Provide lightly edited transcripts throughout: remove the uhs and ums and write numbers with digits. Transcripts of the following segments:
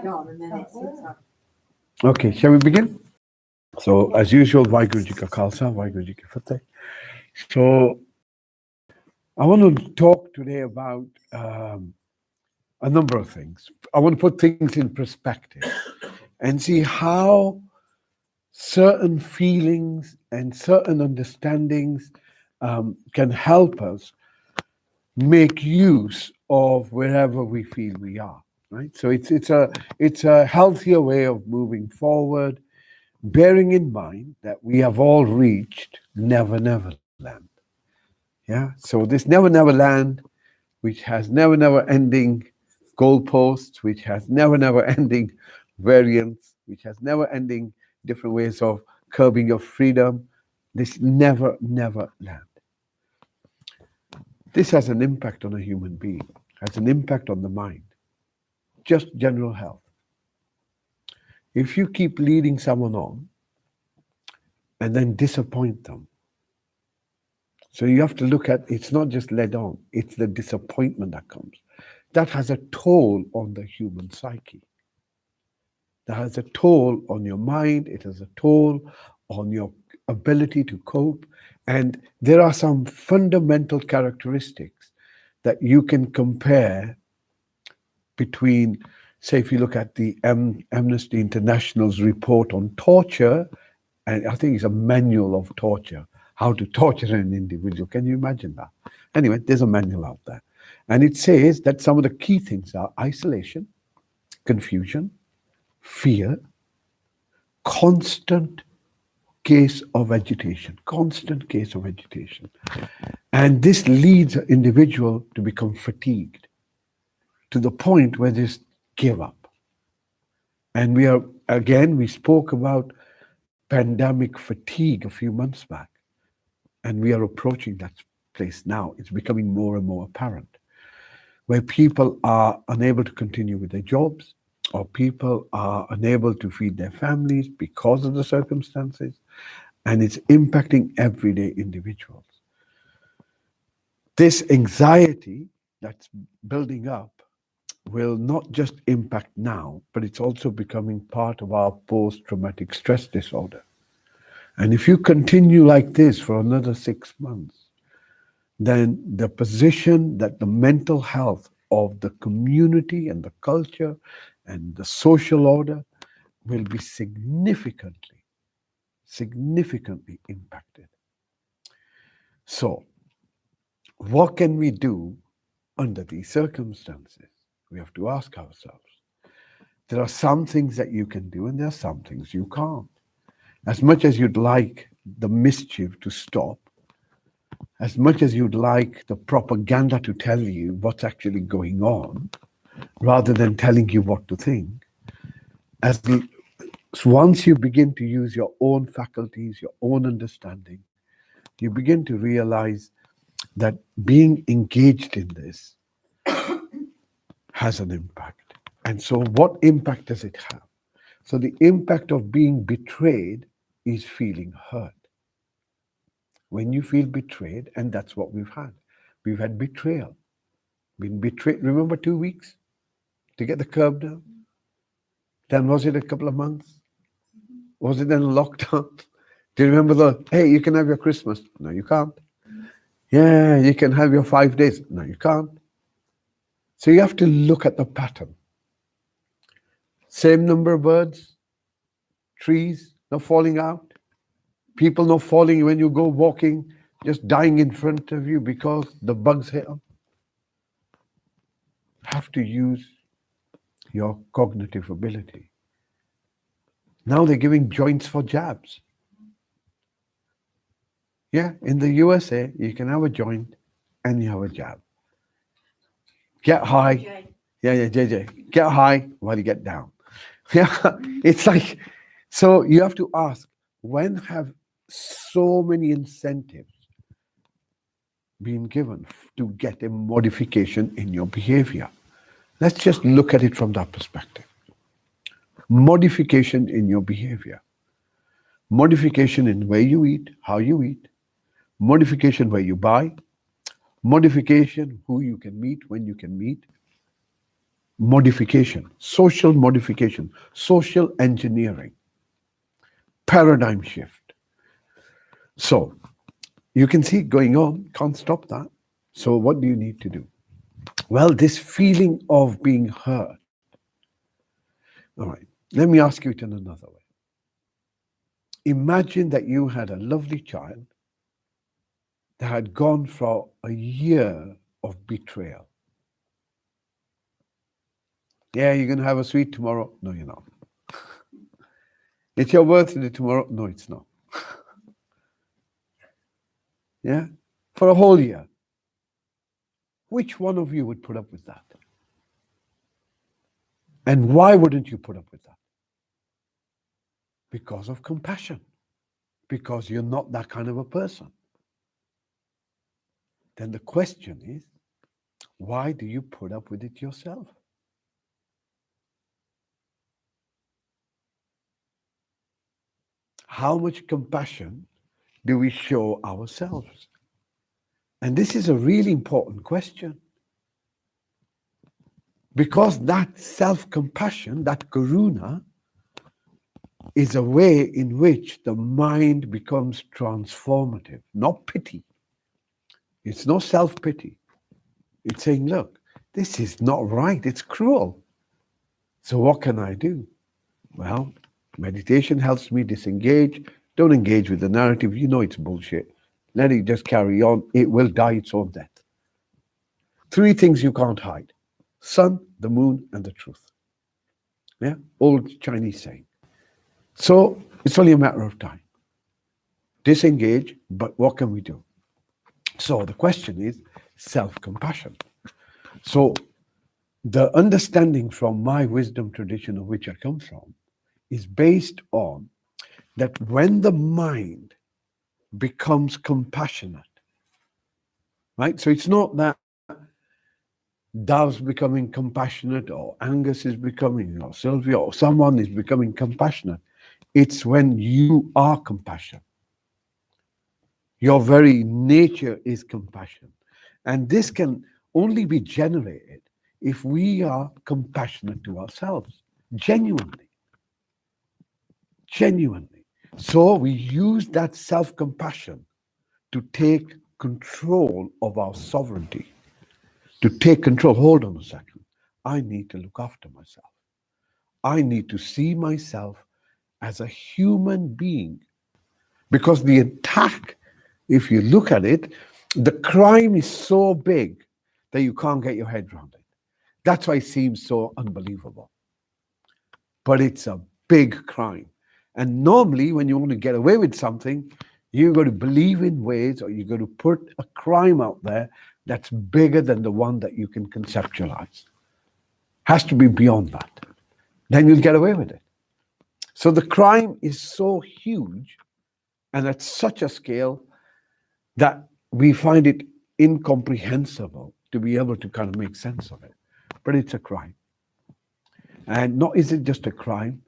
slide on and then it sits up. Okay, shall we begin? So, as usual, Vaheguru Ji Ka Khalsa, Vaheguru Ji Ki Fateh. So, I want to talk today about a number of things. I want to put things in perspective and see how certain feelings and certain understandings can help us make use of wherever we feel we are. Right. So it's a healthier way of moving forward, bearing in mind that we have all reached never never land. Yeah. So this never never land, which has never never ending goalposts, which has never never ending variants, which has never ending different ways of curbing your freedom. This never never land. This has an impact on a human being, has an impact on the mind, just general health. If you keep leading someone on and then disappoint them, so you have to look at, it's not just led on, it's the disappointment that comes. That has a toll on the human psyche. That has a toll on your mind, it has a toll on your ability to cope. And there are some fundamental characteristics that you can compare between, say, if you look at the Amnesty International's report on torture, and I think it's a manual of torture, how to torture an individual. Can you imagine that? Anyway, there's a manual out there. And it says that some of the key things are isolation, confusion, fear, constant case of agitation, constant case of agitation. And this leads an individual to become fatigued to the point where they just give up. And we spoke about pandemic fatigue a few months back. And we are approaching that place now. It's becoming more and more apparent, where people are unable to continue with their jobs, or people are unable to feed their families because of the circumstances, and it's impacting everyday individuals. This anxiety that's building up will not just impact now, but it's also becoming part of our post-traumatic stress disorder. And if you continue like this for another 6 months, then the position that the mental health of the community and the culture and the social order will be significantly impacted. So, what can we do under these circumstances? We have to ask ourselves. There are some things that you can do and there are some things you can't. As much as you'd like the mischief to stop, as much as you'd like the propaganda to tell you what's actually going on, rather than telling you what to think, once you begin to use your own faculties, your own understanding, you begin to realize that being engaged in this has an impact. And so what impact does it have? So the impact of being betrayed is feeling hurt. When you feel betrayed, and that's what we've had. We've had betrayal. Been betrayed. Remember 2 weeks to get the curb down? Then was it a couple of months? Was it then a lockdown? Do you remember hey, you can have your Christmas? No, you can't. Yeah, you can have your 5 days. No, you can't. So you have to look at the pattern. Same number of birds, trees not falling out, people not falling when you go walking, just dying in front of you because the bugs hit them. Have to use your cognitive ability. Now they're giving joints for jabs. Yeah, in the USA, you can have a joint and you have a jab. Get high. Yeah, JJ. Get high while you get down. Yeah, it's like, so you have to ask, when have so many incentives been given to get a modification in your behavior? Let's just look at it from that perspective. Modification in your behavior. Modification in where you eat, how you eat. Modification where you buy. Modification who you can meet, when you can meet. modification, social engineering, paradigm shift. So you can see it going on, can't stop that. So what do you need to do? Well, this feeling of being hurt. All right, let me ask you it in another way. Imagine that you had a lovely child that had gone for a year of betrayal. Yeah, you're going to have a sweet tomorrow. No, you're not. It's your birthday tomorrow. No, it's not. Yeah, for a whole year. Which one of you would put up with that? And why wouldn't you put up with that? Because of compassion. Because you're not that kind of a person. Then the question is, why do you put up with it yourself? How much compassion do we show ourselves? And this is a really important question. Because that self-compassion, that karuna, is a way in which the mind becomes transformative, not pity. It's not self-pity. It's saying, look, this is not right. It's cruel. So what can I do? Well, meditation helps me disengage. Don't engage with the narrative. You know it's bullshit. Let it just carry on. It will die its own death. 3 things you can't hide: sun, the moon, and the truth. Yeah, old Chinese saying. So it's only a matter of time. Disengage, but what can we do? So the question is self-compassion. So the understanding from my wisdom tradition, of which I come from, is based on that when the mind becomes compassionate, right? So it's not that Dav's becoming compassionate or Angus is becoming, or Sylvia or someone is becoming compassionate. It's when you are compassion. Your very nature is compassion. And this can only be generated if we are compassionate to ourselves, genuinely. Genuinely. So we use that self-compassion to take control of our sovereignty, to take control. Hold on a second. I need to look after myself. I need to see myself as a human being. Because the attack, if you look at it, the crime is so big that you can't get your head around it. That's why it seems so unbelievable. But it's a big crime. And normally, when you want to get away with something, you've got to believe in ways, or you've got to put a crime out there that's bigger than the one that you can conceptualize. Has to be beyond that. Then you'll get away with it. So the crime is so huge and at such a scale that we find it incomprehensible to be able to kind of make sense of it. But it's a crime. And not is it just a crime,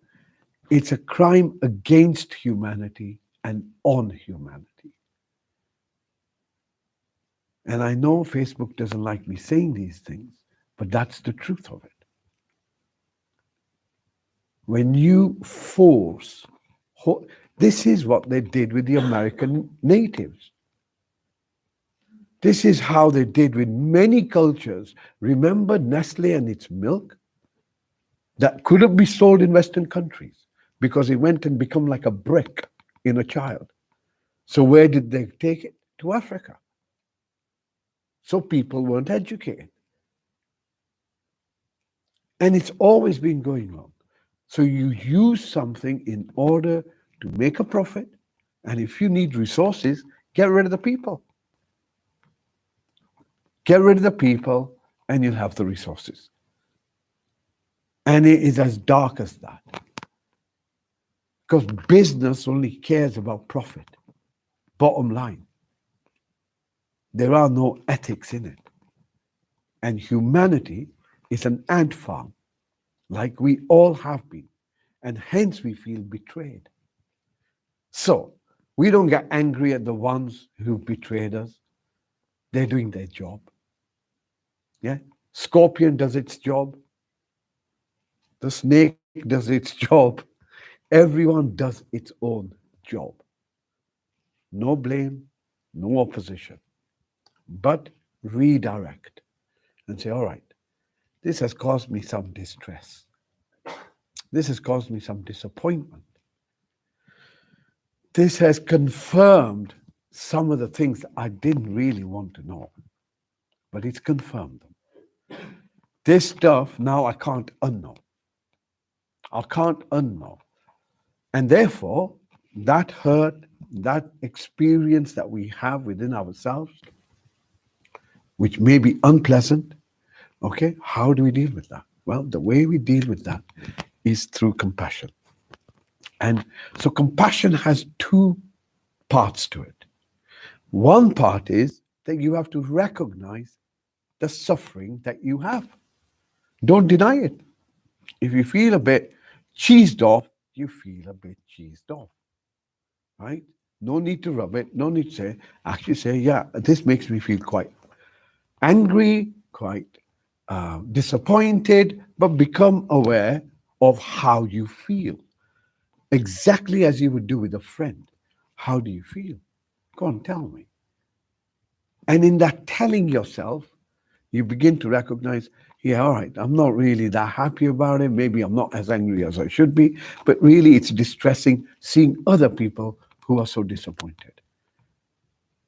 it's a crime against humanity and on humanity. And I know Facebook doesn't like me saying these things, but that's the truth of it. When you force, this is what they did with the American natives. This is how they did with many cultures. Remember Nestle and its milk? That couldn't be sold in Western countries because it went and become like a brick in a child. So where did they take it? To Africa. So people weren't educated. And it's always been going on. So you use something in order to make a profit. And if you need resources, get rid of the people. Get rid of the people and you'll have the resources. And it is as dark as that. Because business only cares about profit. Bottom line. There are no ethics in it. And humanity is an ant farm, like we all have been. And hence we feel betrayed. So we don't get angry at the ones who betrayed us. They're doing their job. Yeah? Scorpion does its job. The snake does its job. Everyone does its own job. No blame, no opposition, but redirect and say, all right, this has caused me some distress. This has caused me some disappointment. This has confirmed some of the things I didn't really want to know, but it's confirmed them. This stuff now I can't unknow. I can't unknow. And therefore, that hurt, that experience that we have within ourselves, which may be unpleasant, okay, how do we deal with that? Well, the way we deal with that is through compassion. And so compassion has two parts to it. One part is that you have to recognize the suffering that you have. Don't deny it. If you feel a bit cheesed off, you feel a bit cheesed off, right? No need to rub it. No need to say, actually say, yeah, this makes me feel quite angry, quite disappointed, but become aware of how you feel. Exactly as you would do with a friend. How do you feel? Go on, tell me. And in that telling yourself, you begin to recognize, yeah, all right, I'm not really that happy about it. Maybe I'm not as angry as I should be, but really it's distressing seeing other people who are so disappointed.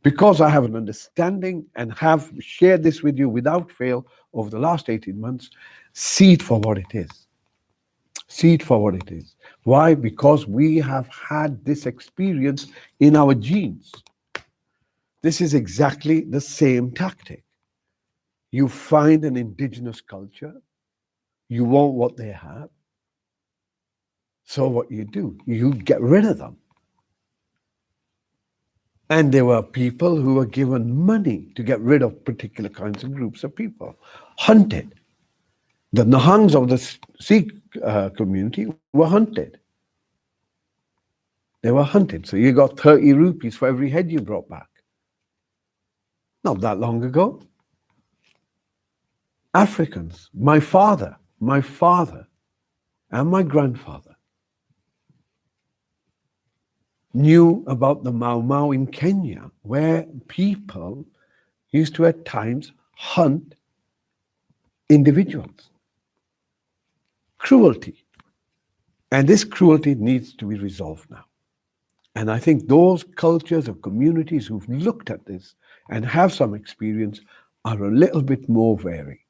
Because I have an understanding and have shared this with you without fail over the last 18 months, see it for what it is. See it for what it is. Why? Because we have had this experience in our genes. This is exactly the same tactic. You find an indigenous culture, you want what they have, so what you do, you get rid of them. And there were people who were given money to get rid of particular kinds of groups of people, hunted. The Nahangs of the Sikh community were hunted. They were hunted. So you got 30 rupees for every head you brought back. Not that long ago. Africans, my father, and my grandfather knew about the Mau Mau in Kenya, where people used to at times hunt individuals. Cruelty. And this cruelty needs to be resolved now. And I think those cultures or communities who've looked at this and have some experience are a little bit more wary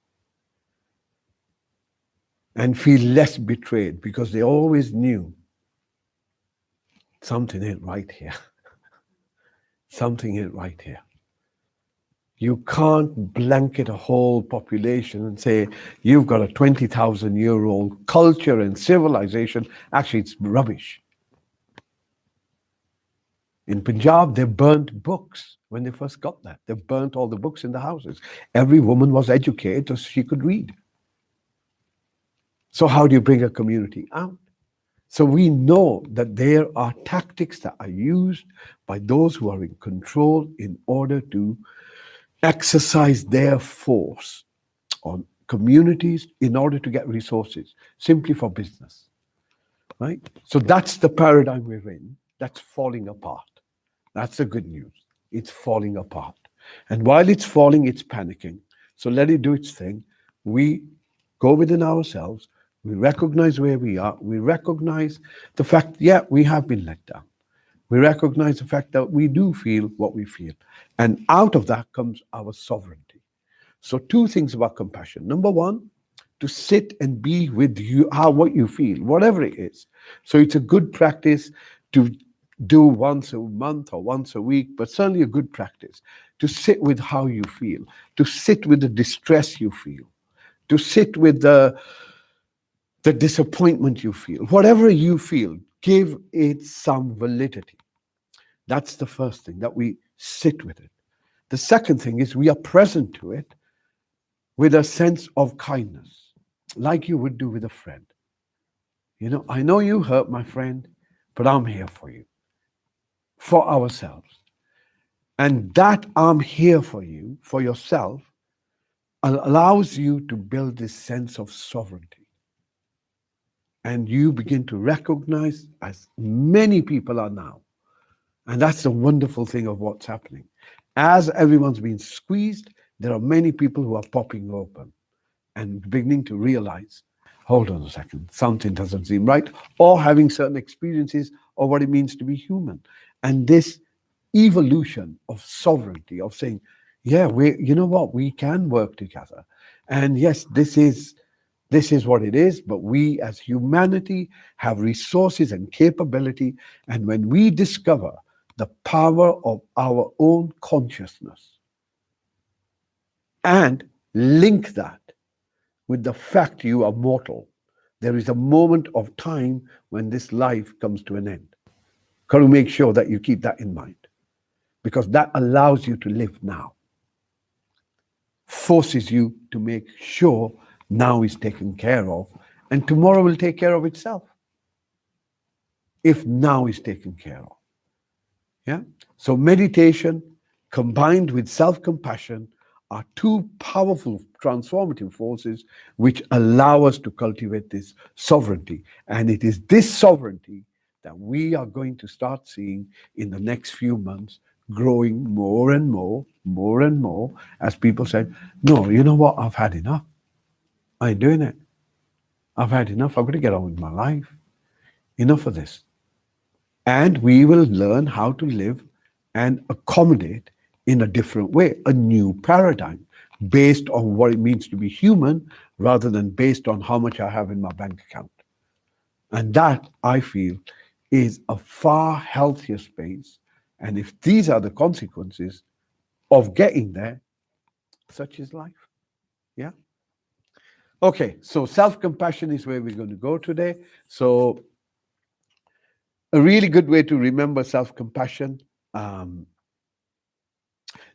and feel less betrayed because they always knew something ain't right here. Something ain't right here. You can't blanket a whole population and say, you've got a 20,000-year-old culture and civilization. Actually, it's rubbish. In Punjab, they burnt books when they first got that. They burnt all the books in the houses. Every woman was educated so she could read. So how do you bring a community out? So we know that there are tactics that are used by those who are in control in order to exercise their force on communities in order to get resources, simply for business, right? So that's the paradigm we're in. That's falling apart. That's the good news. It's falling apart. And while it's falling, it's panicking. So let it do its thing. We go within ourselves. We recognize where we are. We recognize the fact, yeah, we have been let down. We recognize the fact that we do feel what we feel. And out of that comes our sovereignty. So two things about compassion. Number one, to sit and be with you, what you feel, whatever it is. So it's a good practice to do once a month or once a week, but certainly a good practice to sit with how you feel, to sit with the distress you feel, to sit with the disappointment you feel. Whatever you feel, give it some validity. That's the first thing, that we sit with it. The second thing is we are present to it with a sense of kindness, like you would do with a friend. You know, I know you hurt my friend, but I'm here for you, for ourselves. And that I'm here for you, for yourself, allows you to build this sense of sovereignty. And you begin to recognize, as many people are now, and that's the wonderful thing of what's happening. As everyone's been squeezed, there are many people who are popping open and beginning to realize, hold on a second, something doesn't seem right, or having certain experiences of what it means to be human. And this evolution of sovereignty, of saying, yeah, you know what, we can work together. And yes, this is what it is, but we as humanity have resources and capability. And when we discover the power of our own consciousness and link that with the fact you are mortal, there is a moment of time when this life comes to an end. Got to make sure that you keep that in mind, because that allows you to live now, forces you to make sure now is taken care of, and tomorrow will take care of itself if now is taken care of. Yeah. So meditation combined with self-compassion are two powerful transformative forces which allow us to cultivate this sovereignty. And it is this sovereignty that we are going to start seeing in the next few months, growing more and more, as people say, no, you know what, I've had enough. I ain't doing it. I've had enough. I've got to get on with my life. Enough of this. And we will learn how to live and accommodate in a different way, a new paradigm based on what it means to be human rather than based on how much I have in my bank account. And that, I feel, is a far healthier space. And if these are the consequences of getting there, such is life. Yeah. Okay, so self-compassion is where we're going to go today. So a really good way to remember self-compassion,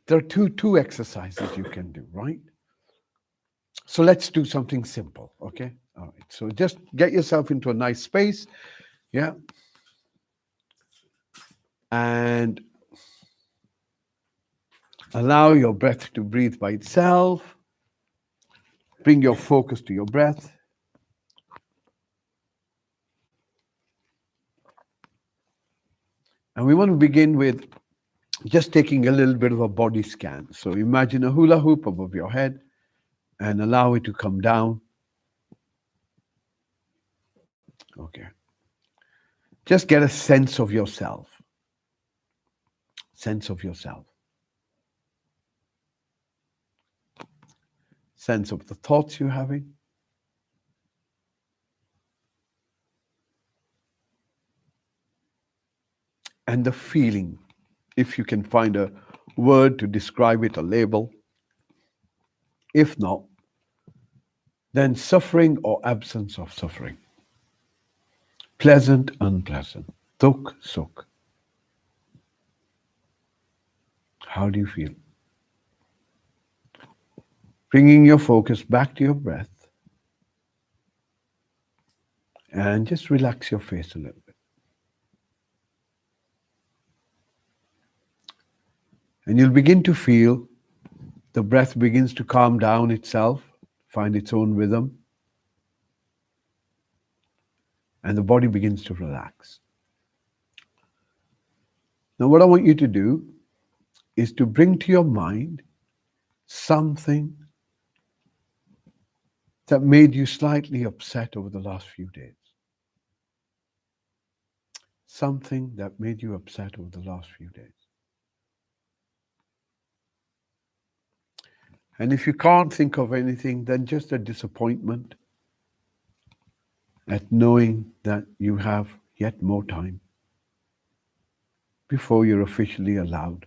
there are two exercises you can do, right? So let's do something simple, okay? All right, so just get yourself into a nice space, yeah? And allow your breath to breathe by itself. Bring your focus to your breath. And we want to begin with just taking a little bit of a body scan. So imagine a hula hoop above your head and allow it to come down. Okay. Just get a sense of yourself. Sense of yourself. Sense of the thoughts you're having. And the feeling, if you can find a word to describe it, a label. If not, then suffering or absence of suffering. Pleasant, unpleasant. Dukh, sukh. How do you feel? Bringing your focus back to your breath and just relax your face a little bit. And you'll begin to feel the breath begins to calm down itself, find its own rhythm, and the body begins to relax. Now, what I want you to do is to bring to your mind something that made you slightly upset over the last few days. Something that made you upset over the last few days. And if you can't think of anything, then just a disappointment at knowing that you have yet more time before you're officially allowed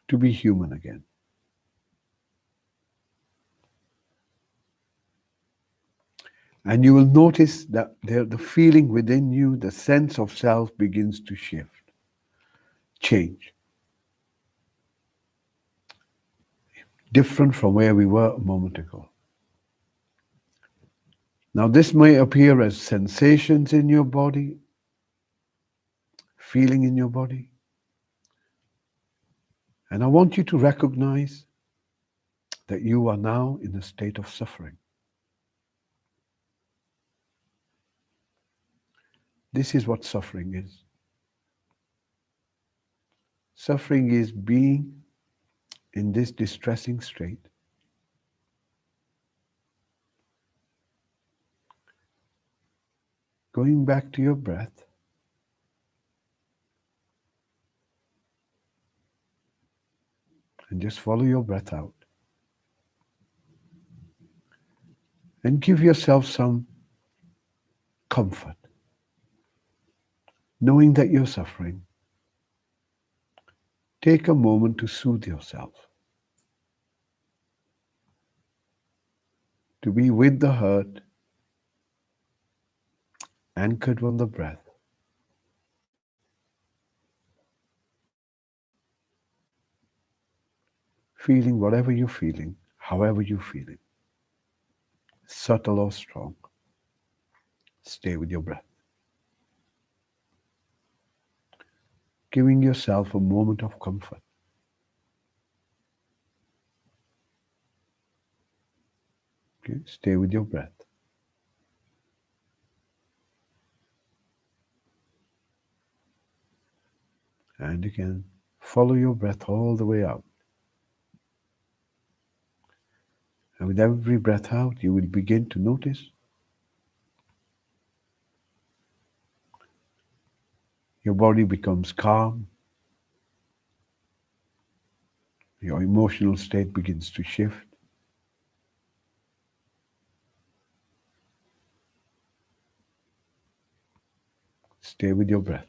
to be human again. And you will notice that the feeling within you, the sense of self begins to shift, change. Different from where we were a moment ago. Now, this may appear as sensations in your body, feeling in your body. And I want you to recognize that you are now in a state of suffering. This is what suffering is. Suffering is being in this distressing state, going back to your breath and just follow your breath out and give yourself some comfort, knowing that you're suffering. Take a moment to soothe yourself, to be with the hurt, anchored on the breath, feeling whatever you're feeling, however you're feeling, subtle or strong. Stay with your breath, giving yourself a moment of comfort. Okay? Stay with your breath. And again, follow your breath all the way out. And with every breath out, you will begin to notice your body becomes calm, your emotional state begins to shift. Stay with your breath.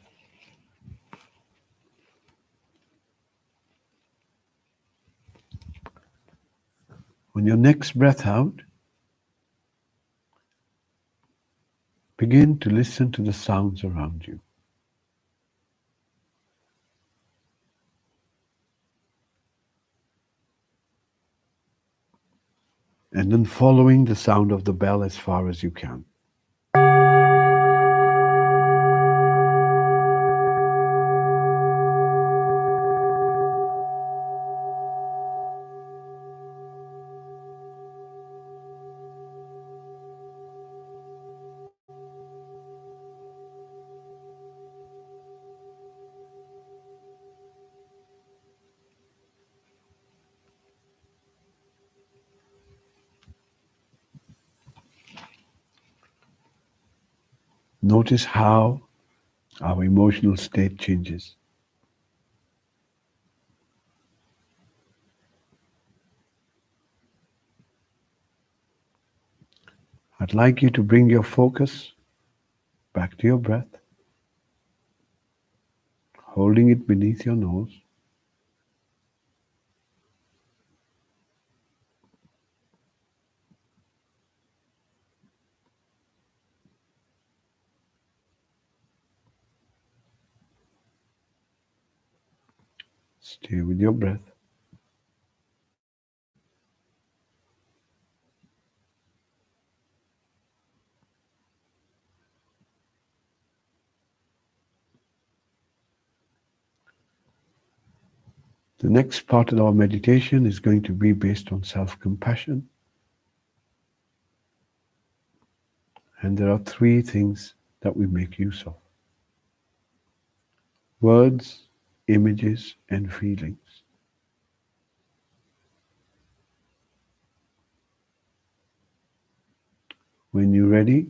On your next breath out, begin to listen to the sounds around you. And then following the sound of the bell as far as you can. Notice how our emotional state changes. I'd like you to bring your focus back to your breath, holding it beneath your nose. Stay with your breath. The next part of our meditation is going to be based on self-compassion. And there are three things that we make use of: words, images, and feelings. When you're ready,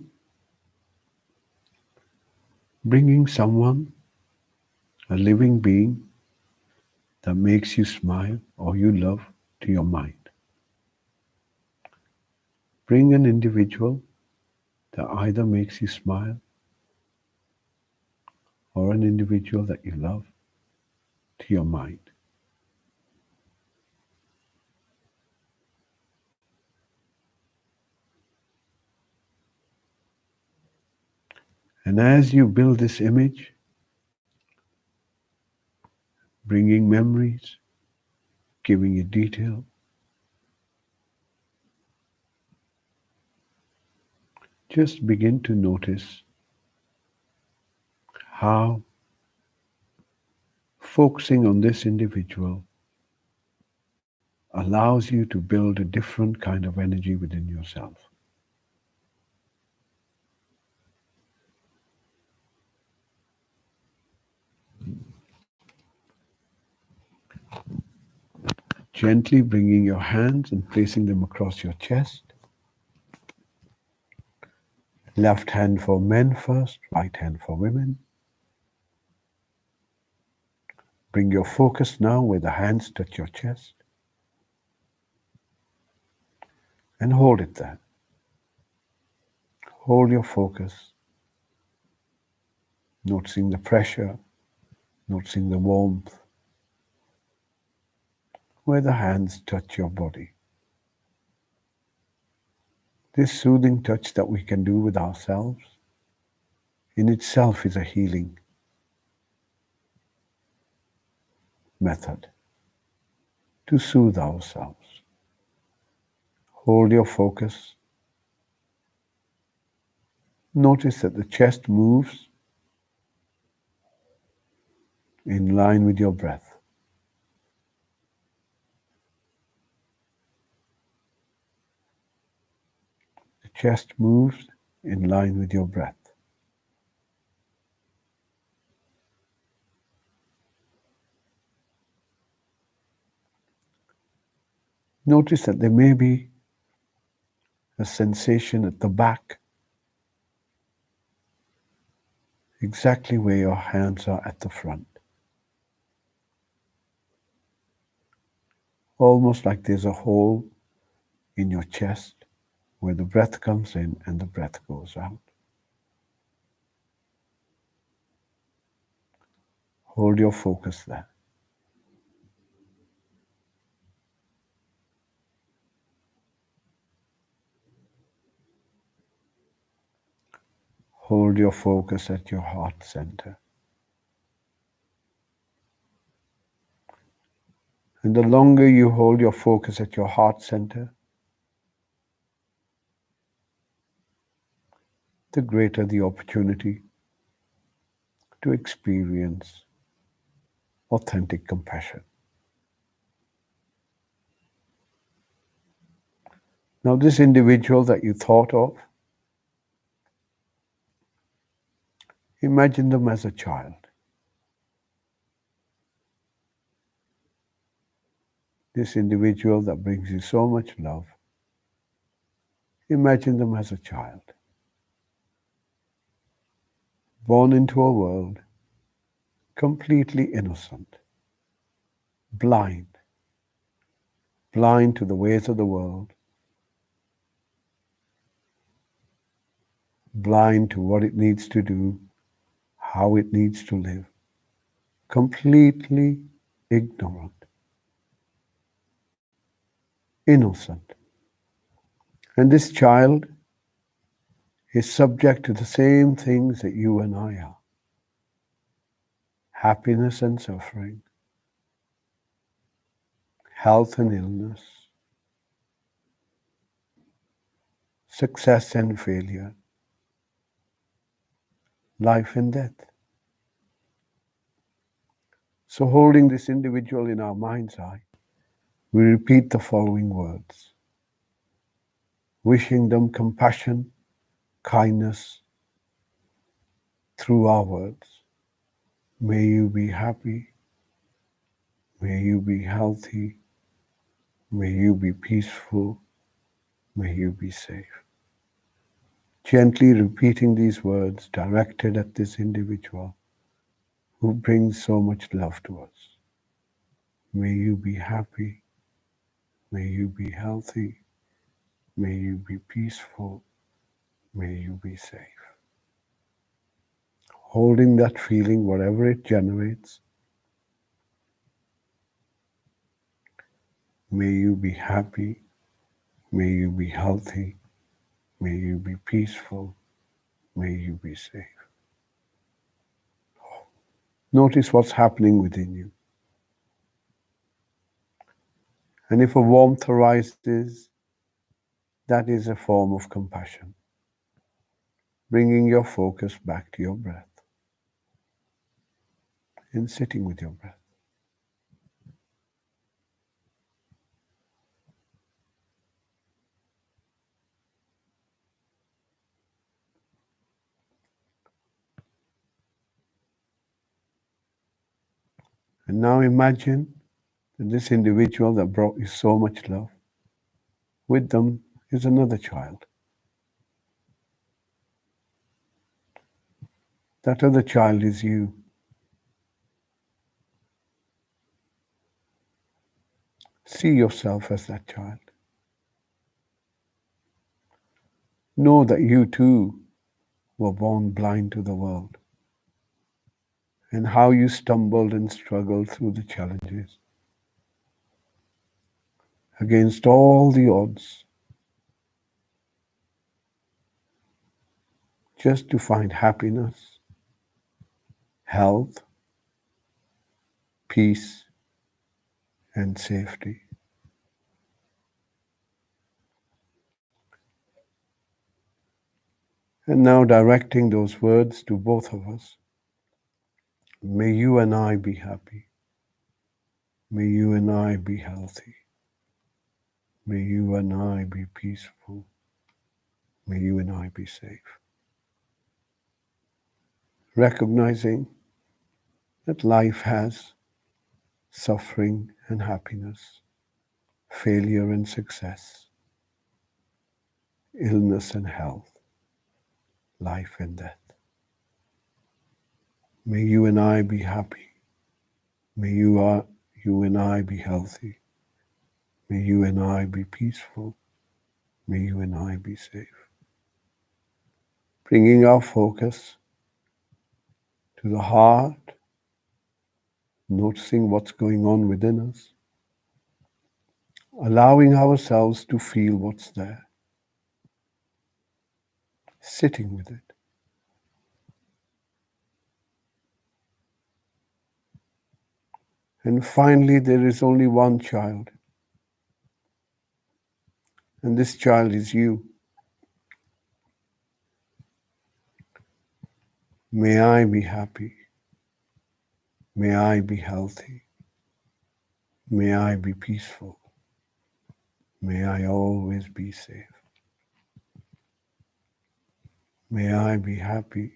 bringing someone, a living being that makes you smile or you love to your mind. Bring an individual that either makes you smile or an individual that you love to your mind. And as you build this image, bringing memories, giving it detail, just begin to notice how focusing on this individual allows you to build a different kind of energy within yourself. Gently bringing your hands and placing them across your chest. Left hand for men first, right hand for women. Bring your focus now where the hands touch your chest and hold it there. Hold your focus, noticing the pressure, noticing the warmth where the hands touch your body. This soothing touch that we can do with ourselves in itself is a healing method to soothe ourselves. Hold your focus. Notice that the chest moves in line with your breath. The chest moves in line with your breath. Notice that there may be a sensation at the back, exactly where your hands are at the front. Almost like there's a hole in your chest where the breath comes in and the breath goes out. Hold your focus there. Hold your focus at your heart center. And the longer you hold your focus at your heart center, the greater the opportunity to experience authentic compassion. Now, this individual that you thought of, imagine them as a child. This individual that brings you so much love, imagine them as a child, born into a world completely innocent, blind, blind to the ways of the world, blind to what it needs to do, how it needs to live, completely ignorant, innocent. And this child is subject to the same things that you and I are: happiness and suffering, health and illness, success and failure, life and death. So, holding this individual in our mind's eye, we repeat the following words, wishing them compassion, kindness through our words. May you be happy. May you be healthy. May you be peaceful. May you be safe. Gently repeating these words directed at this individual who brings so much love to us. May you be happy. May you be healthy. May you be peaceful. May you be safe. Holding that feeling, whatever it generates, may you be happy. May you be healthy. May you be peaceful. May you be safe. Notice what's happening within you. And if a warmth arises, that is a form of compassion. Bringing your focus back to your breath and sitting with your breath. And now imagine this individual that brought you so much love, with them is another child. That other child is you. See yourself as that child. Know that you too were born blind to the world, and how you stumbled and struggled through the challenges against all the odds just to find happiness, health, peace, and safety. And now directing those words to both of us. May you and I be happy. May you and I be healthy. May you and I be peaceful. May you and I be safe. Recognizing that life has suffering and happiness, failure and success, illness and health, life and death. May you and I be happy. May you and I be healthy. May you and I be peaceful. May you and I be safe. Bringing our focus to the heart, noticing what's going on within us, allowing ourselves to feel what's there, sitting with it. And finally, there is only one child, and this child is you. May I be happy. May I be healthy. May I be peaceful. May I always be safe. May I be happy.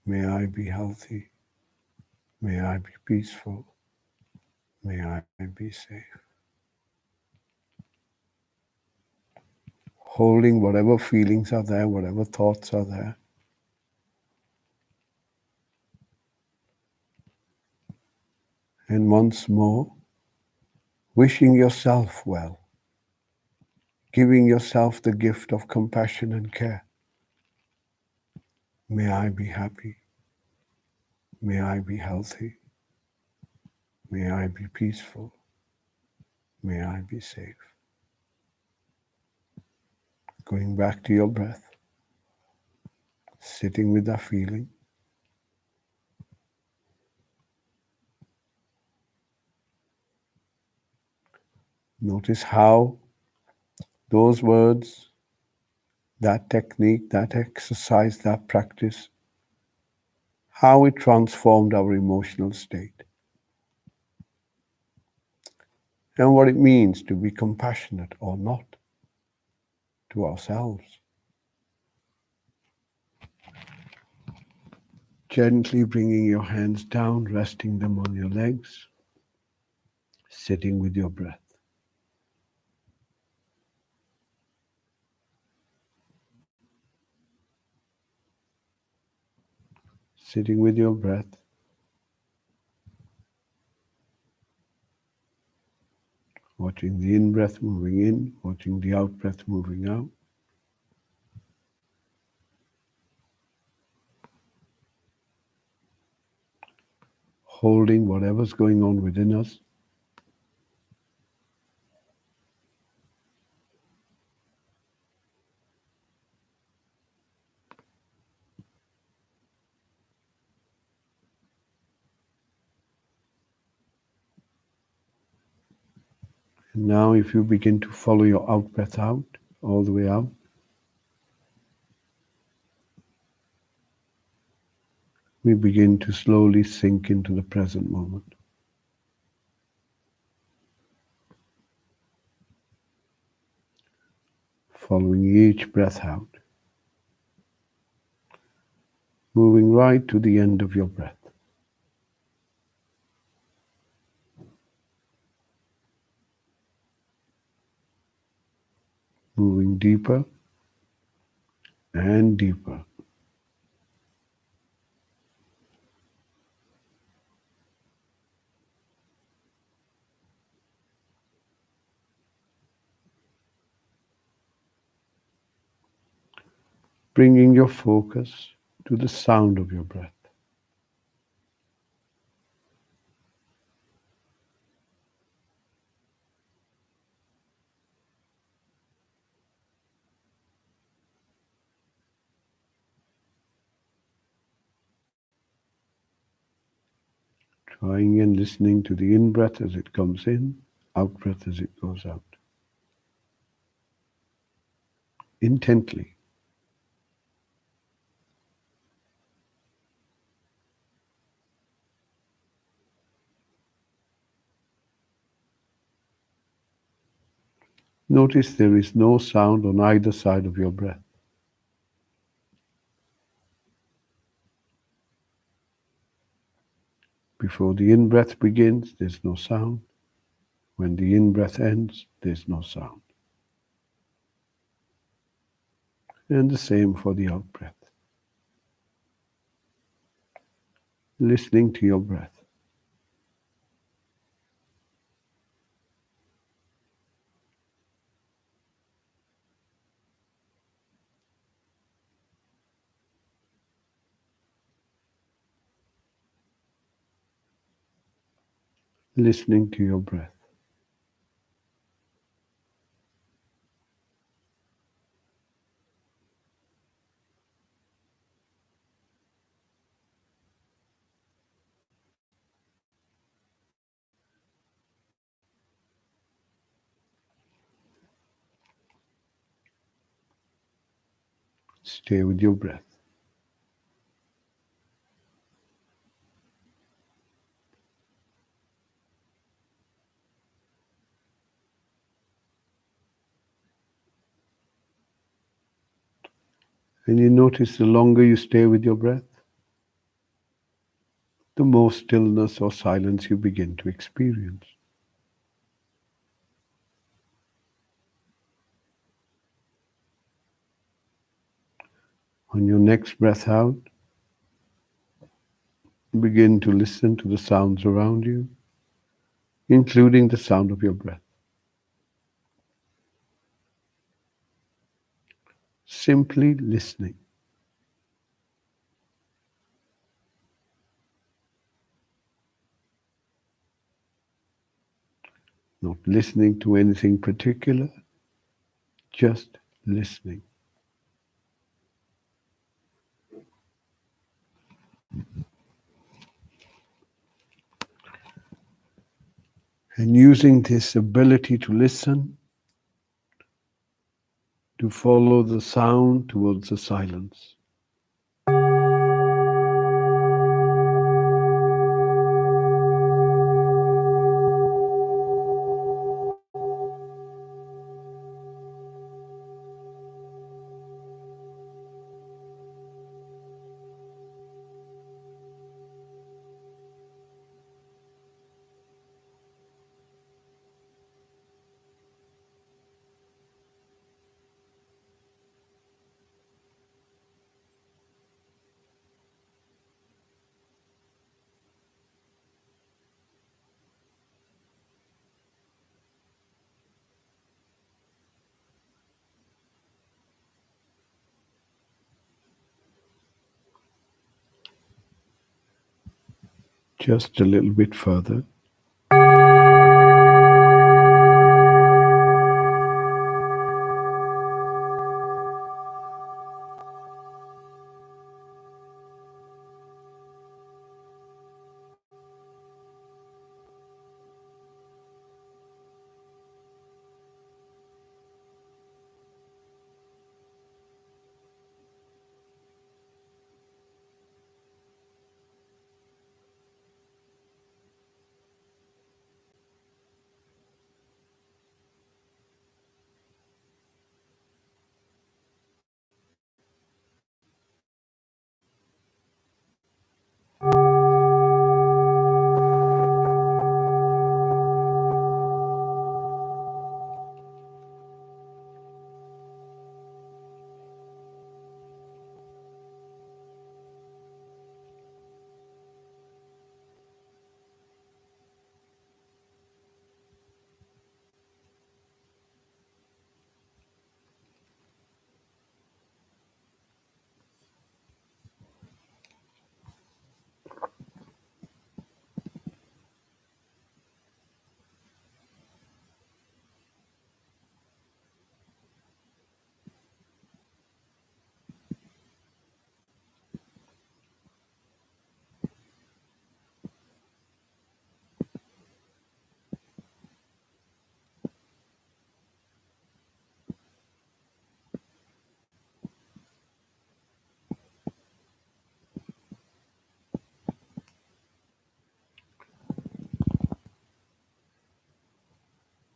May I be healthy. May I be peaceful. May I be safe. Holding whatever feelings are there, whatever thoughts are there. And once more, wishing yourself well, giving yourself the gift of compassion and care. May I be happy. May I be healthy. May I be peaceful. May I be safe. Going back to your breath, sitting with that feeling. Notice how those words, that technique, that exercise, that practice, how it transformed our emotional state. And what it means to be compassionate or not to ourselves. Gently bringing your hands down, resting them on your legs, sitting with your breath. Sitting with your breath. Watching the in-breath moving in, watching the out-breath moving out. Holding whatever's going on within us. And now if you begin to follow your out-breath out, all the way out, we begin to slowly sink into the present moment. Following each breath out, moving right to the end of your breath. going deeper and deeper. Bringing your focus to the sound of your breath. Trying and listening to the in breath as it comes in, out breath as it goes out. Intently. Notice there is no sound on either side of your breath. Before the in breath begins, there's no sound. When the in breath ends, there's no sound. And the same for the out breath. Listening to your breath. Listening to your breath. Stay with your breath. And you notice the longer you stay with your breath, the more stillness or silence you begin to experience. On your next breath out, begin to listen to the sounds around you, including the sound of your breath. Simply listening. Not listening to anything particular, just listening. And using this ability to listen to follow the sound towards the silence. Just a little bit further.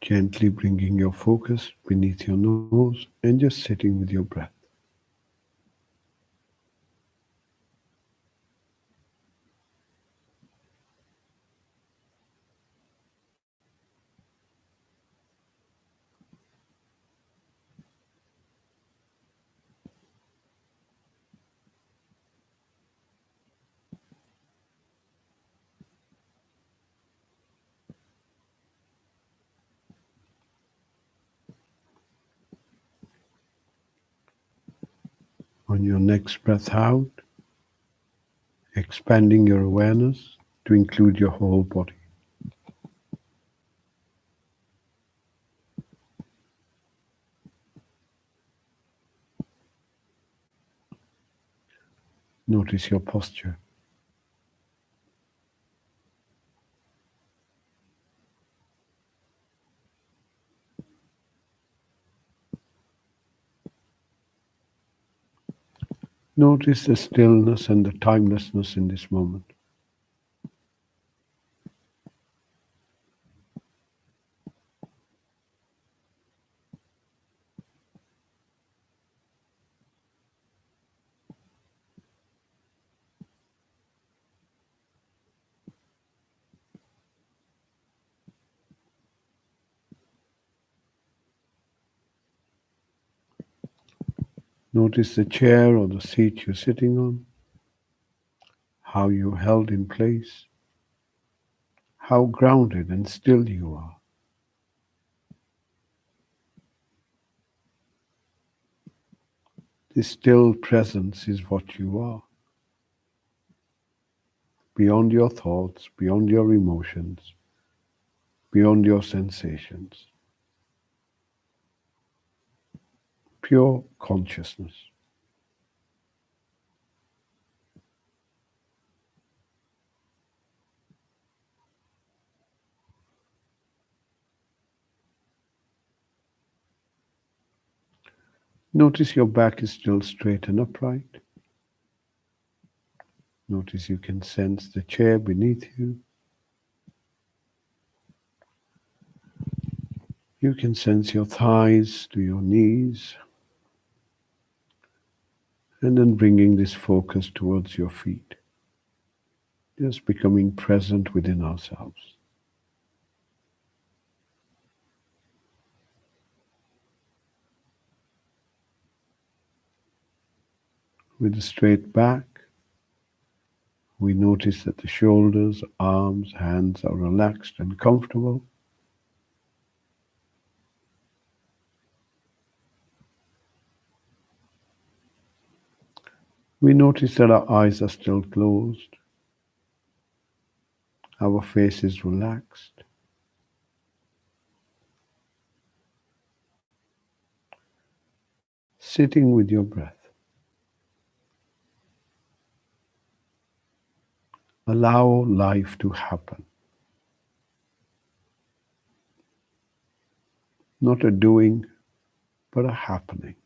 Gently bringing your focus beneath your nose and just sitting with your breath. On your next breath out, expanding your awareness to include your whole body. Notice your posture. Notice the stillness and the timelessness in this moment. Notice the chair or the seat you're sitting on, how you're held in place, how grounded and still you are. This still presence is what you are, beyond your thoughts, beyond your emotions, beyond your sensations. Pure consciousness. Notice your back is still straight and upright. Notice you can sense the chair beneath you. You can sense your thighs to your knees, and then bringing this focus towards your feet. Just becoming present within ourselves. With a straight back, we notice that the shoulders, arms, hands are relaxed and comfortable. We notice that our eyes are still closed. Our face is relaxed. Sitting with your breath. Allow life to happen. Not a doing, but a happening.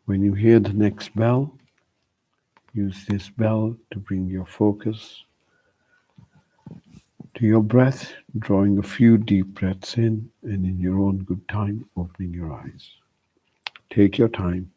When you hear the next bell, use this bell to bring your focus to your breath, drawing a few deep breaths in, and in your own good time, opening your eyes. Take your time.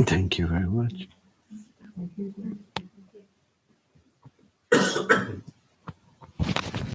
Thank you very much.